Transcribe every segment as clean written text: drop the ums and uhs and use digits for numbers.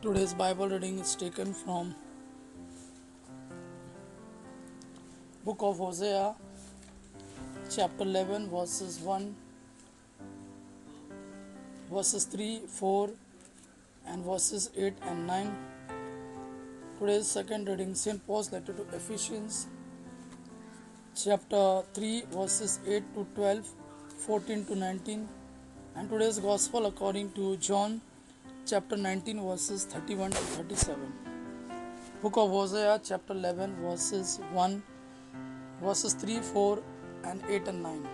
Today's Bible reading is taken from Book of Hosea, chapter 11, verses 1, verses 3, 4, and verses 8 and 9. Today's second reading, St. Paul's letter to Ephesians, chapter 3, verses 8 to 12, 14 to 19. And today's Gospel according to John, chapter 19, verses 31 to 37. Book of Hosea, chapter 11, verses 1, verses 3, 4, and 8 and 9.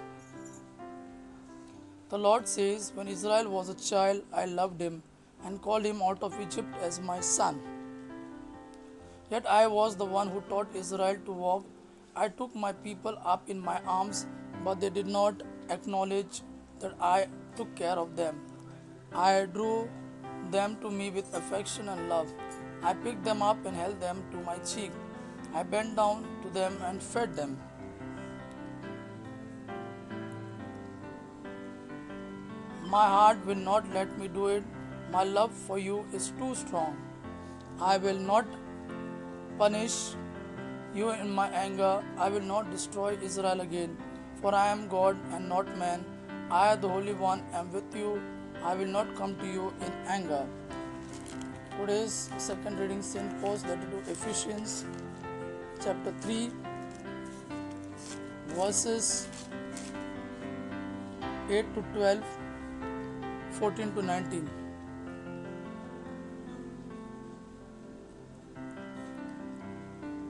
The Lord says, When Israel was a child, I loved him and called him out of Egypt as my son. Yet I was the one who taught Israel to walk. I took my people up in my arms, but they did not acknowledge that I took care of them. I drew them to me with affection and love. I picked them up and held them to my cheek. I bent down to them and fed them. My heart will not let me do it. My love for you is too strong. I will not punish you in my anger. I will not destroy Israel again. For I am God and not man. I, the Holy One, am with you. I will not come to you in anger. Today's second reading, St. Paul's letter to Ephesians, chapter 3, verses 8 to 12, 14 to 19.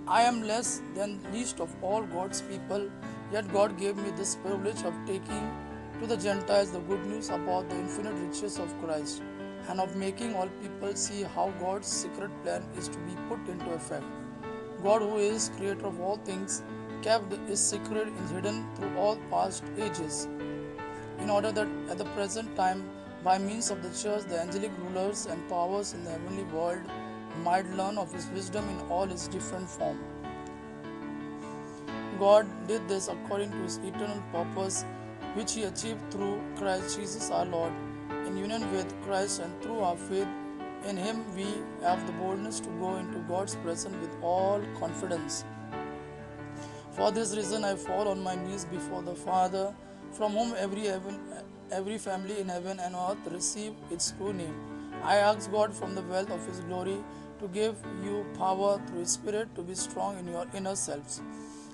I am less than least of all God's people, yet God gave me this privilege of taking to the Gentiles the good news about the infinite riches of Christ, and of making all people see how God's secret plan is to be put into effect. God, who is creator of all things, kept his secret hidden through all past ages, in order that at the present time, by means of the church, the angelic rulers and powers in the heavenly world might learn of his wisdom in all its different forms. God did this according to his eternal purpose, which he achieved through Christ Jesus our Lord. In union with Christ and through our faith in him, we have the boldness to go into God's presence with all confidence. For this reason I fall on my knees before the Father, from whom every family in heaven and earth receive its true name. I ask God from the wealth of his glory to give you power through his Spirit to be strong in your inner selves.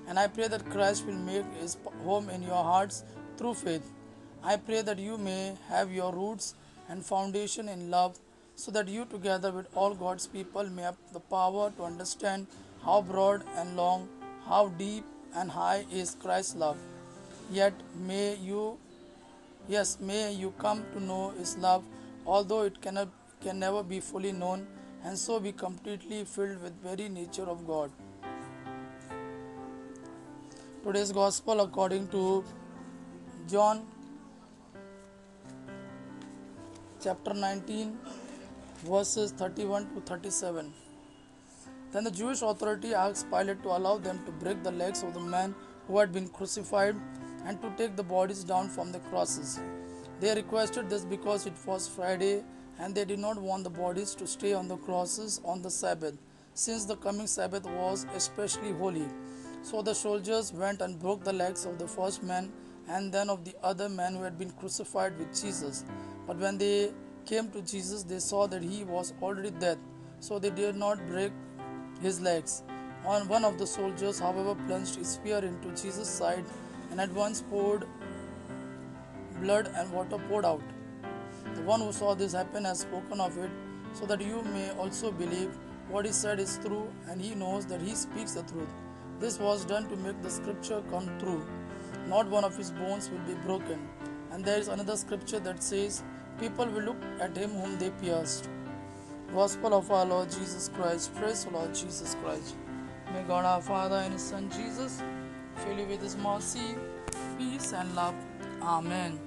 And I pray that Christ will make his home in your hearts through faith. I pray that you may have your roots and foundation in love, so that you together with all God's people may have the power to understand how broad and long, how deep and high is Christ's love. Yet may you come to know his love, although it can never be fully known, and so be completely filled with very nature of God. Today's Gospel according to John, chapter 19, verses 31 to 37. Then the Jewish authority asked Pilate to allow them to break the legs of the man who had been crucified and to take the bodies down from the crosses. They requested this because it was Friday and they did not want the bodies to stay on the crosses on the Sabbath, since the coming Sabbath was especially holy. So the soldiers went and broke the legs of the first man and then of the other man who had been crucified with Jesus. But when they came to Jesus, they saw that he was already dead, so they did not break his legs. One of the soldiers, however, plunged his spear into Jesus' side, and at once blood and water poured out. The one who saw this happen has spoken of it, so that you may also believe. What he said is true, and he knows that he speaks the truth. This was done to make the scripture come true. Not one of his bones will be broken. And there is another scripture that says, people will look at him whom they pierced. Gospel of our Lord Jesus Christ. Praise the Lord Jesus Christ. May God our Father and his Son Jesus fill you with his mercy, peace and love. Amen.